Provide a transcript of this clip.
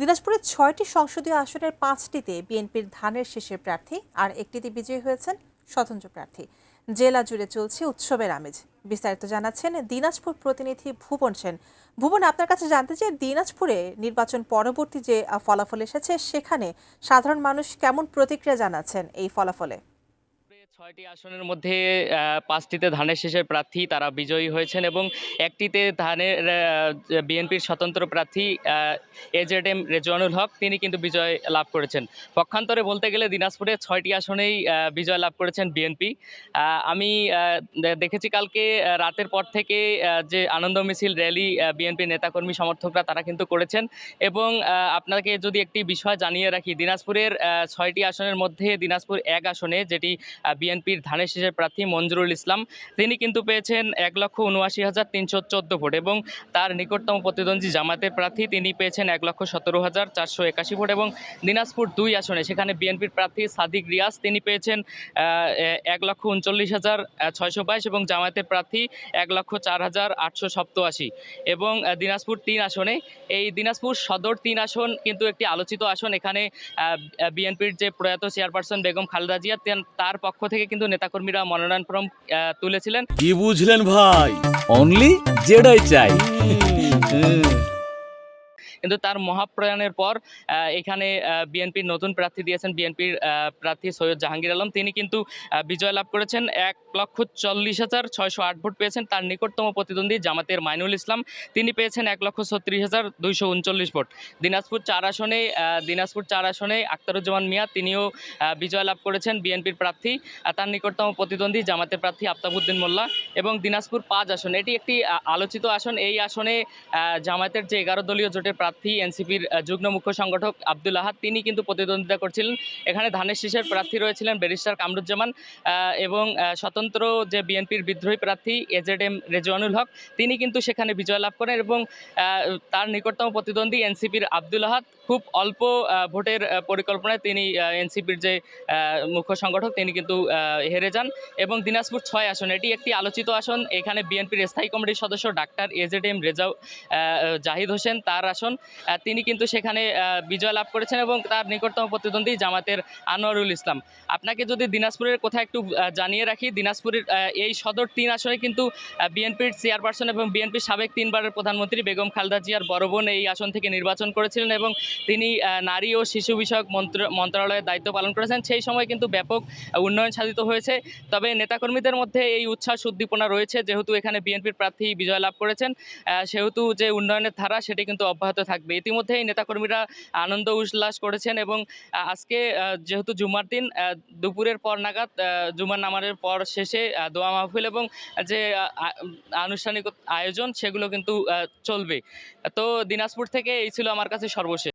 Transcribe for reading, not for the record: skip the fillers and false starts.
দিনাজপুরের ৬টি সংসদীয় আসনের ৫টিতে বিএনপির ধানের শীষের প্রার্থী আর একটিতে বিজয়ী হয়েছেন স্বতন্ত্র প্রার্থী। জেলা জুড়ে চলছে উৎসবের আমেজ। বিস্তারিত জানাচ্ছেন দিনাজপুর প্রতিনিধি ভুবন সেন। ভুবন, আপনার কাছে জানতে চাই, দিনাজপুরে নির্বাচন পরবর্তী যে ফলাফল এসেছে সেখানে সাধারণ মানুষ কেমন প্রতিক্রিয়া জানাচ্ছেন এই ফলাফলে? ৬টি আসনের মধ্যে ৫টিতে ধানের শীষের প্রার্থী তারা বিজয়ী হয়েছেন এবং একটিতে বিএনপির স্বতন্ত্র প্রার্থী এজেডএম রেজওয়ানুল হক তিনি কিন্তু বিজয় লাভ করেছেন। পক্ষান্তরে বলতে গেলে দিনাজপুরে ৬টি আসনেই বিজয় লাভ করেছেন বিএনপি। আমি দেখেছি কালকে রাতের পর থেকে যে আনন্দ মিছিল র্যালি বিএনপি নেতাকর্মী সমর্থকরা তারা কিন্তু করেছেন এবং আপনাকে যদি একটি বিষয় জানিয়ে রাখি, দিনাজপুরের ৬টি আসনের মধ্যে দিনাজপুর ১ আসনে যেটি বিএনপির ধানের শীষের প্রার্থী মঞ্জুরুল ইসলাম তিনি কিন্তু পেয়েছেন ১,৭৯,৩১৪ ভোট এবং তার নিকটতম প্রতিদ্বন্দ্বী জামাতের প্রার্থী তিনি পেয়েছেন ১,১৭,৪৮১ ভোট এবং দিনাজপুর ২ আসনে সেখানে বিএনপির প্রার্থী সাদিক রিয়াজ তিনি পেয়েছেন ১,৩৯,৬২২ এবং জামায়াতের প্রার্থী ১,০৪,৮৮৭ এবং দিনাজপুর ৩ আসনে এই দিনাজপুর সদর ৩ আসন কিন্তু একটি আলোচিত আসন। এখানে বিএনপির যে প্রয়াত চেয়ারপারসন বেগম খালেদা জিয়া তার পক্ষ থেকে কিন্তু নেতাকর্মীরা মনোনয়ন ফর্ম তুলেছিলেন। কি বুঝলেন ভাই? অনলি যেটাই চাই। কিন্তু তার মহাপ্রয়াণের পর এখানে বিএনপির নতুন প্রার্থী দিয়েছেন বিএনপির প্রার্থী সৈয়দ জাহাঙ্গীর আলম তিনি কিন্তু বিজয় লাভ করেছেন। ১,৪০,৬০৮ ভোট পেয়েছেন। তার নিকটতম প্রতিদ্বন্দ্বী জামাতের মাইনুল ইসলাম তিনি পেয়েছেন ১,৩৬,২৩৯ ভোট। দিনাজপুর ৪ আসনে আখতারুজ্জামান মিয়া তিনিও বিজয় লাভ করেছেন বিএনপির প্রার্থী। তার নিকটতম প্রতিদ্বন্দ্বী জামাতের প্রার্থী আফতাবউদ্দিন মোল্লা এবং দিনাজপুর ৫ আসন এটি একটি আলোচিত আসন। এই আসনে জামায়াতের যে ১১ দলীয় জোটের প্রার্থী এনসিপির যুগ্ম মুখ্য সংগঠক আব্দুল আহাদ তিনি কিন্তু প্রতিদ্বন্দ্বিতা করছিলেন। এখানে ধানের শীষের প্রার্থী রয়েছিলেন ব্যারিস্টার কামরুজ্জামান এবং স্বতন্ত্র যে বিএনপির বিদ্রোহী প্রার্থী এজেডএম রেজওয়ানুল হক তিনি কিন্তু সেখানে বিজয় লাভ করেন এবং তার নিকটতম প্রতিদ্বন্দ্বী এনসিপির আব্দুল আহাদ খুব অল্প ভোটের পরিকল্পনায় তিনি এনসিপির যে মুখ্য সংগঠক তিনি কিন্তু হেরে যান এবং দিনাজপুর ৬ আসন এটি একটি আলোচিত আসন। এখানে বিএনপির স্থায়ী কমিটির সদস্য ডাক্তার এজেডএম জাহিদ হোসেন তার আসন তিনি কিন্তু সেখানে বিজয় লাভ করেছেন এবং তার নিকটতম প্রতিদ্বন্দ্বী জামাতের আনোয়ারুল ইসলাম। আপনাকে যদি দিনাজপুরের কথা একটু জানিয়ে রাখি, দিনাজপুরের এই সদর ৩ আসনে কিন্তু বিএনপির চেয়ারপারসন এবং বিএনপির সাবেক ৩বারের প্রধানমন্ত্রী বেগম খালেদা জিয়ার বড় বোন এই আসন থেকে নির্বাচন করেছিলেন এবং তিনি নারী ও শিশু বিষয়ক মন্ত্রণালয়ের দায়িত্ব পালন করেছেন। সেই সময় কিন্তু ব্যাপক উন্নয়ন সাধিত হয়েছে। তবে নেতাকর্মীদের মধ্যে এই উচ্ছ্বাস উদ্দীপনা রয়েছে, যেহেতু এখানে বিএনপির প্রার্থী বিজয় লাভ করেছেন সেহেতু যে উন্নয়নের ধারা সেটি কিন্তু অব্যাহত থাকবে। ইতিমধ্যেই নেতাকর্মীরা আনন্দ উল্লাস করেছেন এবং আজকে যেহেতু জুমার দিন দুপুরের পর নাগাদ জুমার নামাজের পর শেষে দোয়া মাহফিল এবং যে আনুষ্ঠানিক আয়োজন সেগুলো কিন্তু চলবে। তো দিনাজপুর থেকে এই ছিল আমার কাছে সর্বশেষ।